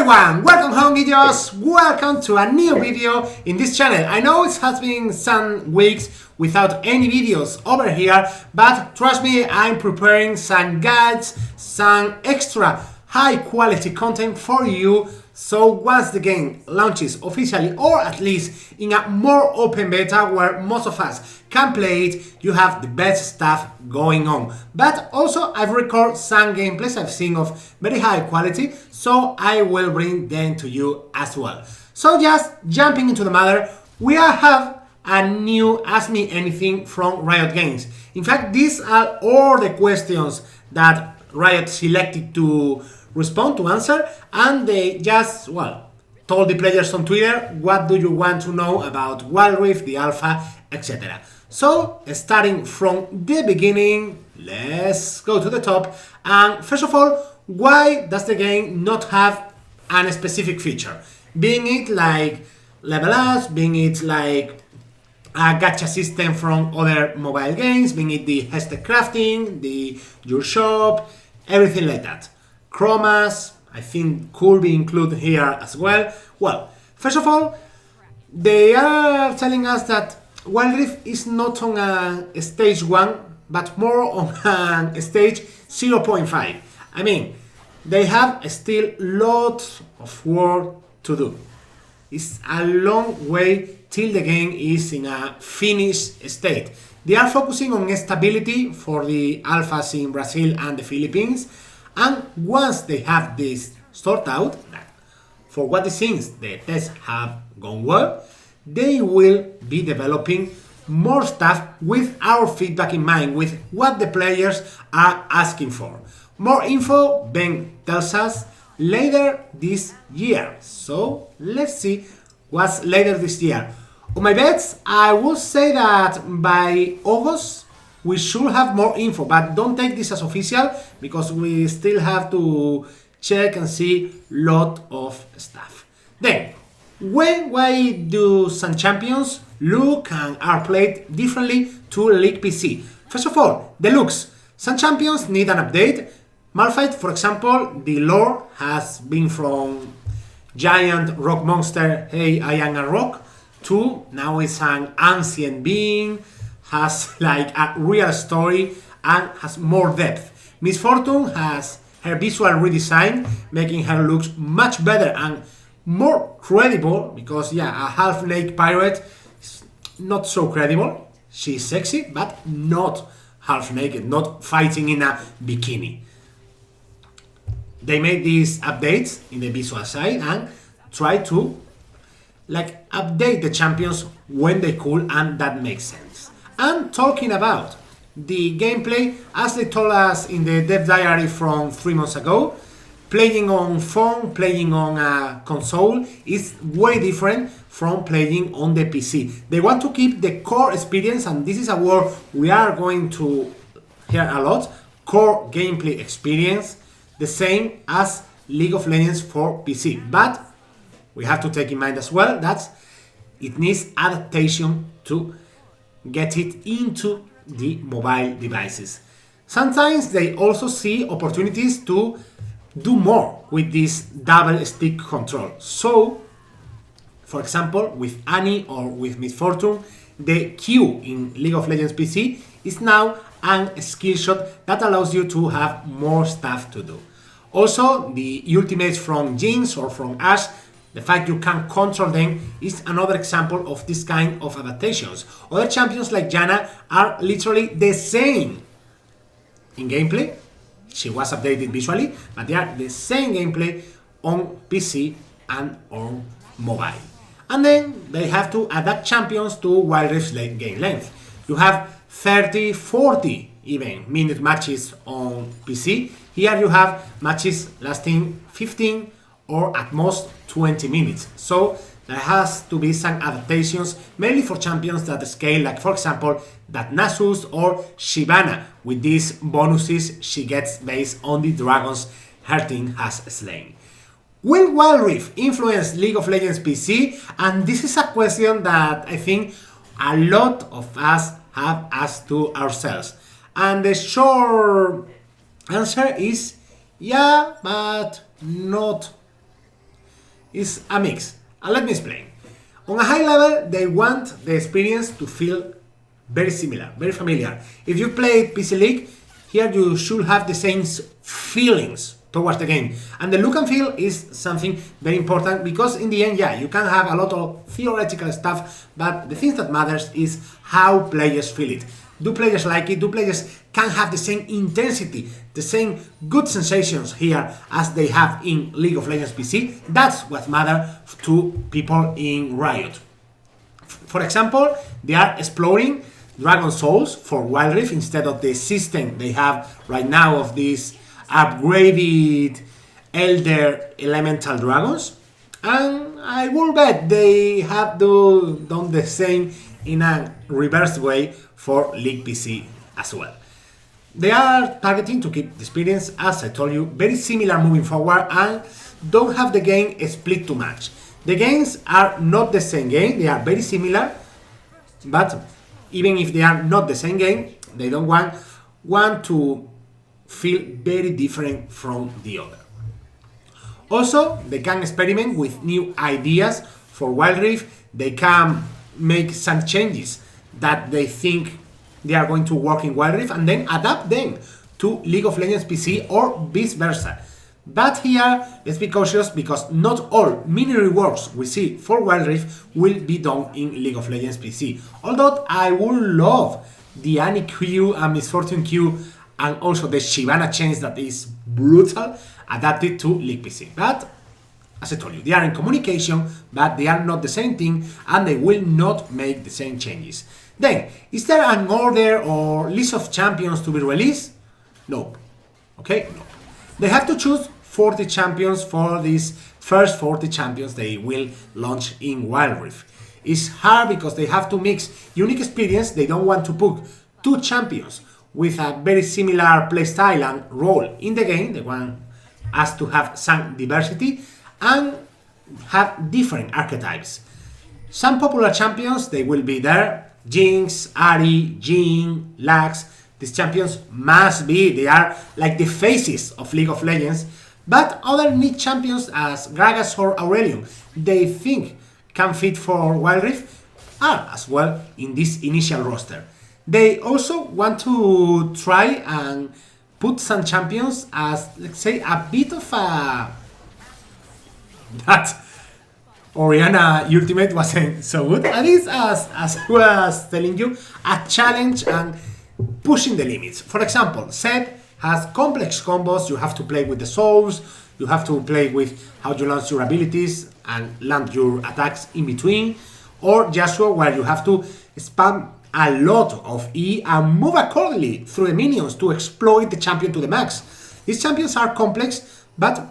everyone, welcome home videos, welcome to a new video in this channel. I know it has been some weeks without any videos over here, but trust me, I'm preparing some guides, some extra high quality content for you. So once the game launches officially, or at least in a more open beta where most of us can play it, you have the best stuff going on. But also I've recorded some gameplays I've seen of very high quality, so I will bring them to you as well. So just jumping into the matter, we have a new Ask Me Anything from Riot Games. In fact, these are all the questions that Riot selected to respond to answer, and they just, well, told the players on Twitter what do you want to know about Wild Rift, the alpha, etc. So starting from the beginning, let's go to the top. And first of all, why does the game not have a specific feature? Being it like level ups, being it like a gacha system from other mobile games, being it the hashtag crafting, your shop, everything like that. Chromas, I think, could be included here as well. Well, first of all, they are telling us that Wild Rift is not on a stage 1, but more on a stage 0.5. I mean, they have still lot of work to do. It's a long way till the game is in a finished state. They are focusing on stability for the alphas in Brazil and the Philippines. And once they have this sorted out, for what it seems the tests have gone well, they will be developing more stuff with our feedback in mind, with what the players are asking for. More info, Ben tells us, later this year. So let's see what's later this year. On my bets, I would say that by August, we should have more info, but don't take this as official because we still have to check and see lot of stuff. Then, why do some champions look and are played differently to League PC? First of all, the looks. Some champions need an update. Malphite, for example, the lore has been from giant rock monster, hey I am a rock, to now it's an ancient being, has like a real story and has more depth. Miss Fortune has her visual redesign, making her look much better and more credible, because yeah, a half-naked pirate is not so credible. She's sexy, but not half-naked, not fighting in a bikini. They made these updates in the visual side and try to like update the champions when they could, and that makes sense. And talking about the gameplay, as they told us in the dev diary from 3 months ago, playing on phone, playing on a console is way different from playing on the PC. They want to keep the core experience, and this is a word we are going to hear a lot, core gameplay experience, the same as League of Legends for PC. But we have to take in mind as well that it needs adaptation to get it into the mobile devices. Sometimes they also see opportunities to do more with this double stick control. So, for example, with Annie or with Miss Fortune, the Q in League of Legends PC is now a skill shot that allows you to have more stuff to do. Also, the ultimates from Jinx or from Ashe, the fact you can control them is another example of this kind of adaptations. Other champions like Janna are literally the same in gameplay. She was updated visually, but they are the same gameplay on PC and on mobile. And then they have to adapt champions to Wild Rift's game length. You have 30, 40 even minute matches on PC. Here you have matches lasting 15 or at most 20 minutes. So there has to be some adaptations, mainly for champions that scale, like for example, that Nasus or Shyvana, with these bonuses she gets based on the dragons her team has slain. Will Wild Rift influence League of Legends PC? And this is a question that I think a lot of us have asked to ourselves. And the short answer is yeah, but not It's a mix. And let me explain. On a high level, they want the experience to feel very similar, very familiar. If you played PC League, here you should have the same feelings towards the game. And the look and feel is something very important because in the end, yeah, you can have a lot of theoretical stuff, but the thing that matters is how players feel it. Do players like it? Do players can have the same intensity, the same good sensations here as they have in League of Legends PC? That's what matters to people in Riot. For example, they are exploring Dragon Souls for Wild Rift instead of the system they have right now of these upgraded Elder Elemental Dragons. And I will bet they have done the same in a reverse way for League PC as well. They are targeting to keep the experience, as I told you, very similar moving forward and don't have the game split too much. The games are not the same game, they are very similar, but even if they are not the same game, they don't want to feel very different from the other. Also, they can experiment with new ideas for Wild Rift. They can make some changes that they think they are going to work in Wild Rift and then adapt them to League of Legends PC or vice versa. But here, let's be cautious because not all mini reworks we see for Wild Rift will be done in League of Legends PC. Although I would love the Annie Q and Miss Fortune Q and also the Shyvana change that is brutal adapted to League PC. But as I told you, they are in communication, but they are not the same thing and they will not make the same changes. Then, is there an order or list of champions to be released? No. Okay? No. They have to choose 40 champions for these first 40 champions they will launch in Wild Rift. It's hard because they have to mix unique experience. They don't want to put two champions with a very similar playstyle and role in the game. They want us to have some diversity and have different archetypes. Some popular champions, they will be there. Jinx, Ahri, Jhin, Lux. These champions must be, they are like the faces of League of Legends. But other niche champions as Gragas or Aurelion, they think can fit for Wild Rift are as well in this initial roster. They also want to try and put some champions as, let's say, a bit of a... that Orianna Ultimate wasn't so good. And it's, as I was telling you, a challenge and pushing the limits. For example, Zed has complex combos. You have to play with the souls, you have to play with how you launch your abilities and land your attacks in between. Or Yasuo, where you have to spam a lot of E and move accordingly through the minions to exploit the champion to the max. These champions are complex, but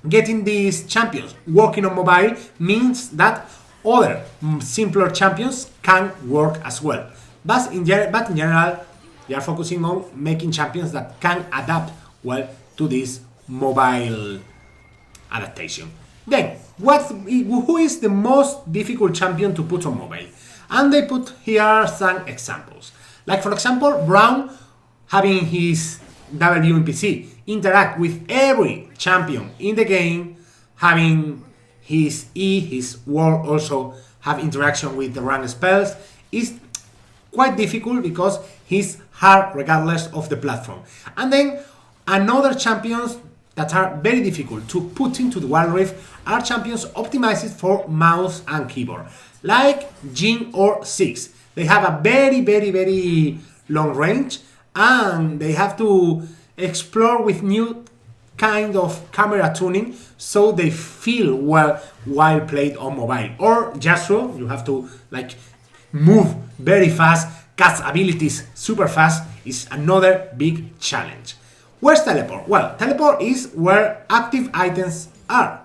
getting these champions working on mobile means that other simpler champions can work as well. But in general, they are focusing on making champions that can adapt well to this mobile adaptation. Then, who is the most difficult champion to put on mobile? And they put here some examples. Like for example, Braum having his W in PC interact with every champion in the game, having his E, his ward also have interaction with the rank spells, is quite difficult because he's hard regardless of the platform. And then another champions that are very difficult to put into the Wild Rift are champions optimized for mouse and keyboard, like Jhin or Ziggs. They have a very long range and they have to explore with new kind of camera tuning so they feel well while played on mobile. Or Yasuo, you have to like move very fast, cast abilities super fast, is another big challenge. Where's teleport? Well, teleport is where active items are.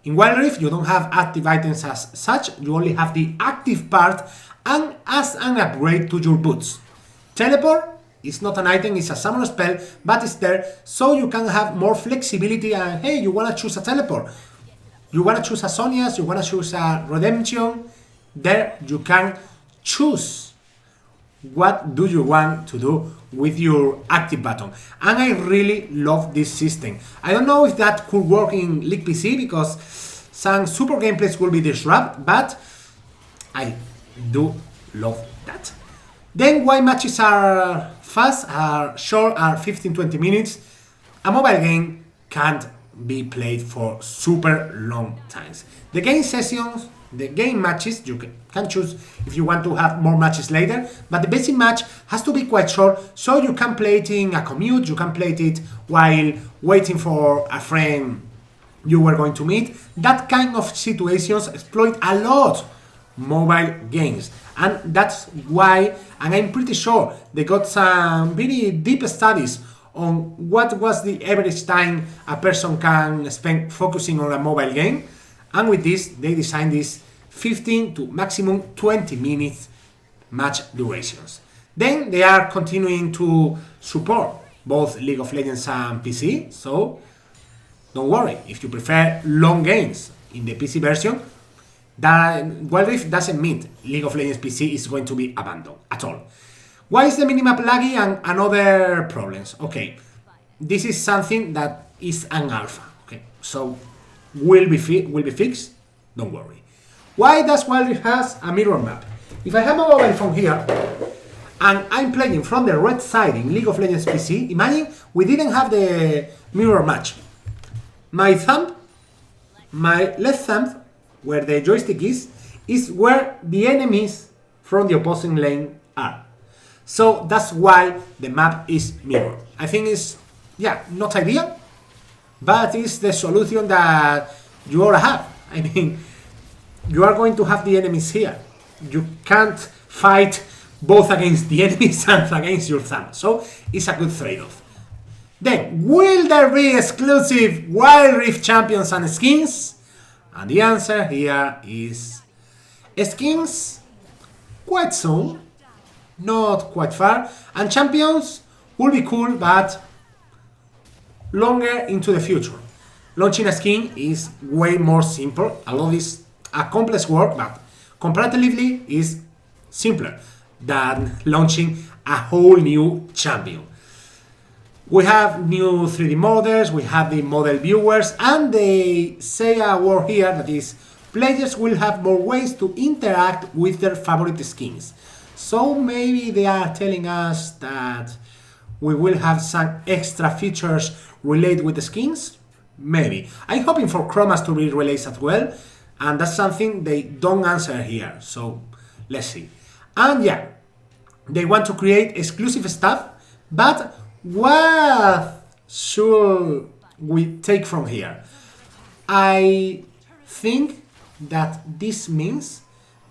In Wild Rift, you don't have active items as such, you only have the active part and as an upgrade to your boots. Teleport is not an item, it's a summon spell, but it's there so you can have more flexibility and hey, you wanna choose a teleport. You wanna choose a Sonia's, you wanna choose a Redemption, there you can choose what do you want to do with your active button. And I really love this system. I don't know if that could work in League PC because Some super gameplays will be disrupted, but I do love that. Then why matches are fast, are short, are 15-20 minutes. A mobile game can't be played for super long times. The game sessions, the game matches, you can choose if you want to have more matches later, but the basic match has to be quite short, so you can play it in a commute, you can play it while waiting for a friend you were going to meet. That kind of situations exploit a lot mobile games, and that's why, and I'm pretty sure they got some very deep studies on what was the average time a person can spend focusing on a mobile game, and with this they designed this 15 to maximum 20 minutes match durations. Then they are continuing to support both League of Legends and PC, so don't worry if you prefer long games in the PC version. That Wild Rift doesn't mean League of Legends PC is going to be abandoned at all. Why is the minimap laggy and other problems? Okay, this is something that is an alpha. Okay, so will be fixed. Don't worry. Why does Wild Rift has a mirror map? If I have a mobile phone here and I'm playing from the red side in League of Legends PC, imagine we didn't have the mirror match. My left thumb, where the joystick is where the enemies from the opposing lane are. So that's why the map is mirror. I think it's, not ideal, but it's the solution that you ought to have. I mean, you are going to have the enemies here. You can't fight both against the enemies and against your thumb. So it's a good trade-off. Then, will there be exclusive Wild Rift champions and skins? And the answer here is skins quite soon, not quite far, and champions will be cool, but longer into the future. Launching a skin is way more simple. A lot is a complex work, but comparatively is simpler than launching a whole new champion. We have new 3D models, we have the model viewers, and they say a word here that is players will have more ways to interact with their favorite skins. So maybe they are telling us that we will have some extra features related with the skins? Maybe. I'm hoping for chromas to be released as well, and that's something they don't answer here, so let's see. And they want to create exclusive stuff, but what should we take from here? I think that this means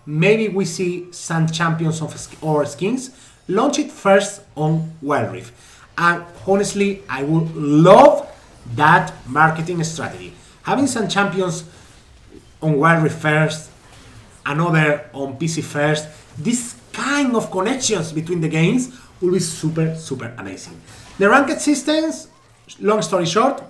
maybe we see some champions or skins launch it first on Wild Rift. And honestly, I would love that marketing strategy. Having some champions on Wild Rift first, another on PC first, this kind of connections between the games will be super amazing. The ranked systems, long story short,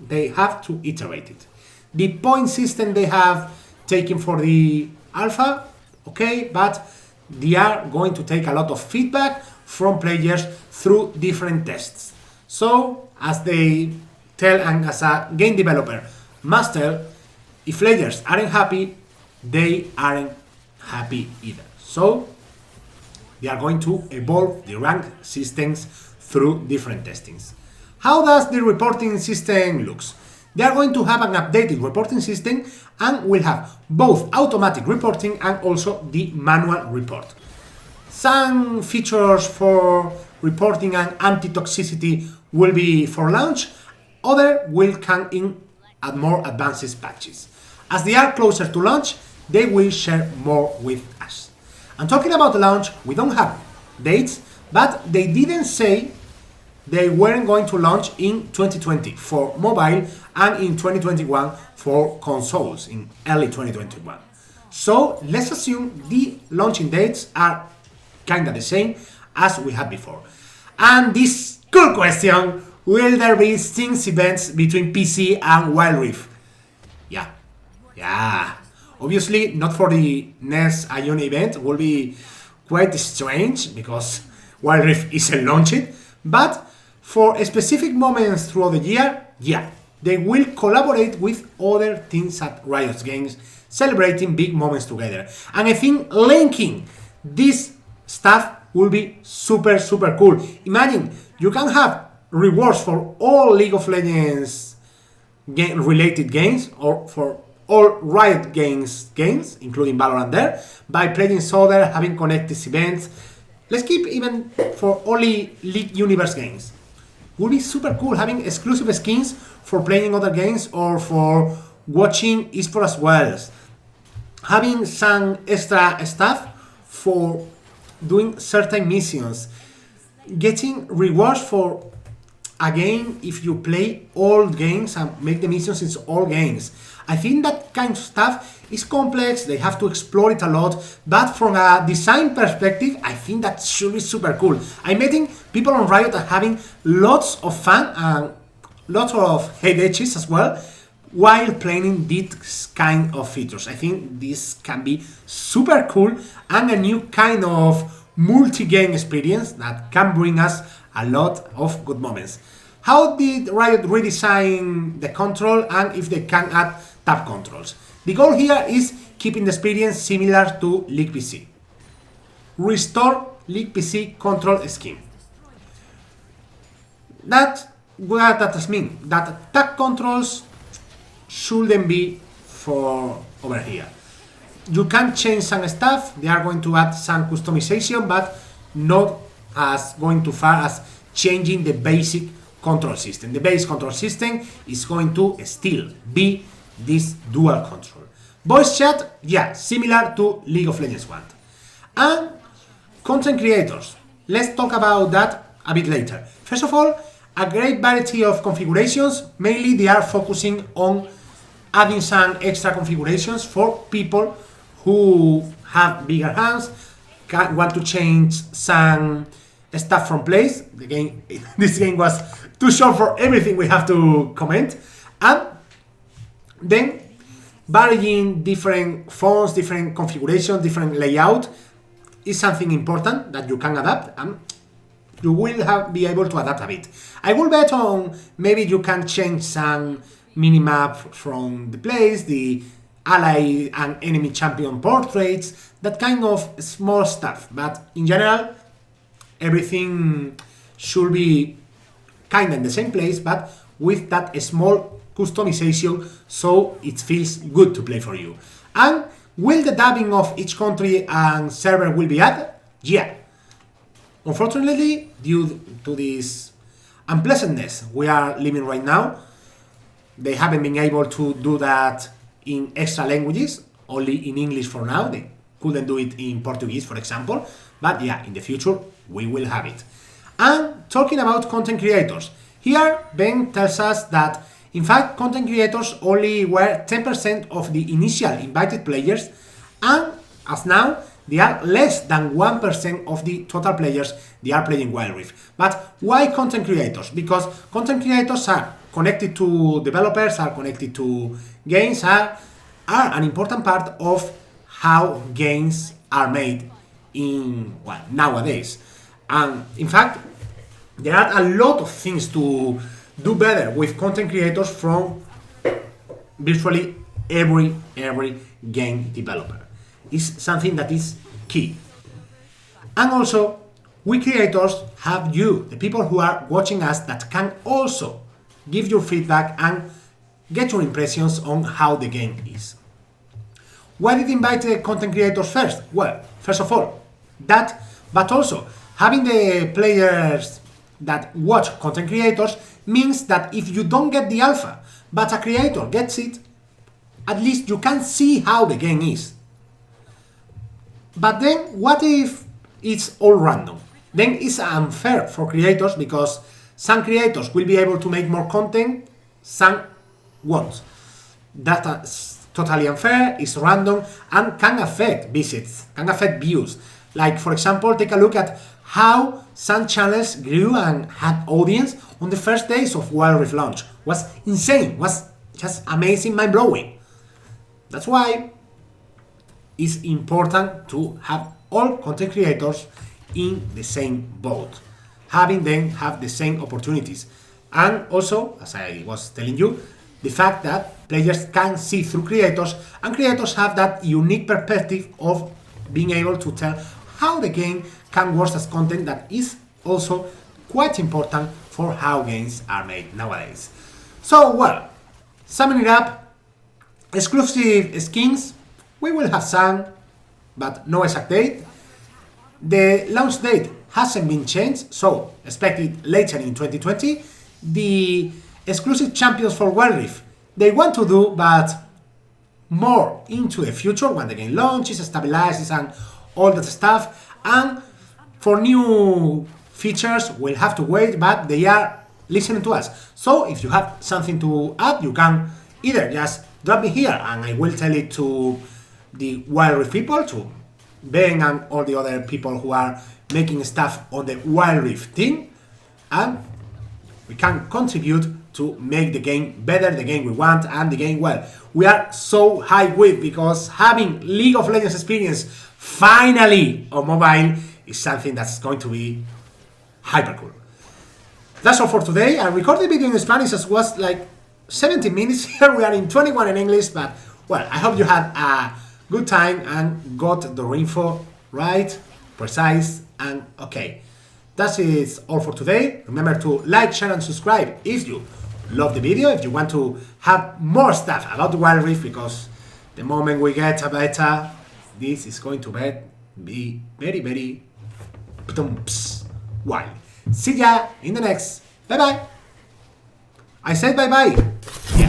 they have to iterate it. The point system they have taken for the alpha, okay, but they are going to take a lot of feedback from players through different tests. So, as they tell, and as a game developer master, if players aren't happy, they aren't happy either. So, they are going to evolve the ranked systems through different testings. How does the reporting system looks? They are going to have an updated reporting system and will have both automatic reporting and also the manual report. Some features for reporting and anti-toxicity will be for launch, other will come in at more advanced patches. As they are closer to launch, they will share more with us. And talking about launch, we don't have dates, but they didn't say they weren't going to launch in 2020 for mobile and in 2021 for consoles in early 2021. So let's assume the launching dates are kinda the same as we had before. And this cool question, will there be Sings events between PC and Wild Rift? Yeah. Obviously not for the next Ion event, will be quite strange because Wild Rift isn't launched, but for specific moments throughout the year, they will collaborate with other teams at Riot Games, celebrating big moments together. And I think linking this stuff will be super cool. Imagine you can have rewards for all League of Legends related games, or for all Riot games, including Valorant there, by playing Soder, having connected events. Let's keep even for only League Universe games. Would be super cool having exclusive skins for playing other games or for watching esports as well. Having some extra stuff for doing certain missions. Getting rewards for a game if you play all games and make the missions in all games. I think that kind of stuff is complex, they have to explore it a lot, but from a design perspective, I think that should be super cool. I'm meeting people on Riot are having lots of fun and lots of headaches as well while playing these kind of features. I think this can be super cool and a new kind of multi-game experience that can bring us a lot of good moments. How did Riot redesign the control and if they can add tab controls? The goal here is keeping the experience similar to League PC. Restore League PC control scheme. What does mean? That tab controls shouldn't be for over here. You can change some stuff, they are going to add some customization, but not as going too far as changing the basic control system. The base control system is going to still be this dual control. Voice chat, yeah, similar to League of Legends one. And content creators, let's talk about that a bit later. First of all, a great variety of configurations, mainly they are focusing on adding some extra configurations for people who have bigger hands, want to change some stuff from place. The game, this game was too short for everything we have to comment. And then varying different fonts, different configuration, different layout is something important that you can adapt, and you will be able to adapt a bit. I will bet on maybe you can change some minimap from the place, the ally and enemy champion portraits, that kind of small stuff, but in general everything should be kind of in the same place, but with that small customization so it feels good to play for you. And will the dubbing of each country and server will be added? Yeah. Unfortunately, due to this unpleasantness we are living right now, they haven't been able to do that in extra languages, only in English for now. They couldn't do it in Portuguese, for example, but yeah, in the future we will have it. And talking about content creators, here Ben tells us that in fact content creators only were 10% of the initial invited players, and as now they are less than 1% of the total players they are playing Wild Rift. But why content creators? Because content creators are connected to developers, are connected to games, are an important part of how games are made in, well, nowadays. And in fact, there are a lot of things to do better with content creators from virtually every game developer. It's something that is key. And also, we creators have you, the people who are watching us, that can also give your feedback and get your impressions on how the game is. Why did invite the content creators first? Well, first of all, that, but also having the players that watch content creators means that if you don't get the alpha, but a creator gets it, at least you can see how the game is. But then, what if it's all random? Then it's unfair for creators, because some creators will be able to make more content, some won't. That's totally unfair, it's random, and can affect visits, can affect views. Like, for example, take a look at how some channels grew and had audience on the first days of Wild Rift launch. Was insane, was just amazing, mind-blowing. That's why it's important to have all content creators in the same boat, having them have the same opportunities. And also, as I was telling you, the fact that players can see through creators, and creators have that unique perspective of being able to tell how the game can work as content that is also quite important for how games are made nowadays. So, well, summing it up, exclusive skins, we will have some, but no exact date. The launch date hasn't been changed, so expect it later in 2020. The exclusive champions for Wild Rift, they want to do, but more into the future when the game launches, stabilizes, and all that stuff. And for new features, we'll have to wait, but they are listening to us. So if you have something to add, you can either just drop me here and I will tell it to the Wild Rift people, to Ben and all the other people who are making stuff on the Wild Rift team, and we can contribute to make the game better, the game we want, and the game, well, we are so hyped with, because having League of Legends experience finally on mobile is something that's going to be hyper cool. That's all for today. I recorded the video in Spanish, as was like 17 minutes. Here we are in 21 in English, but well, I hope you had a good time and got the info right, precise, and okay. That is all for today. Remember to like, share, and subscribe if you love the video, if you want to have more stuff about the Wild Rift, because the moment we get a beta, this is going to be very, very wild. See ya in the next. Bye bye. I said bye bye.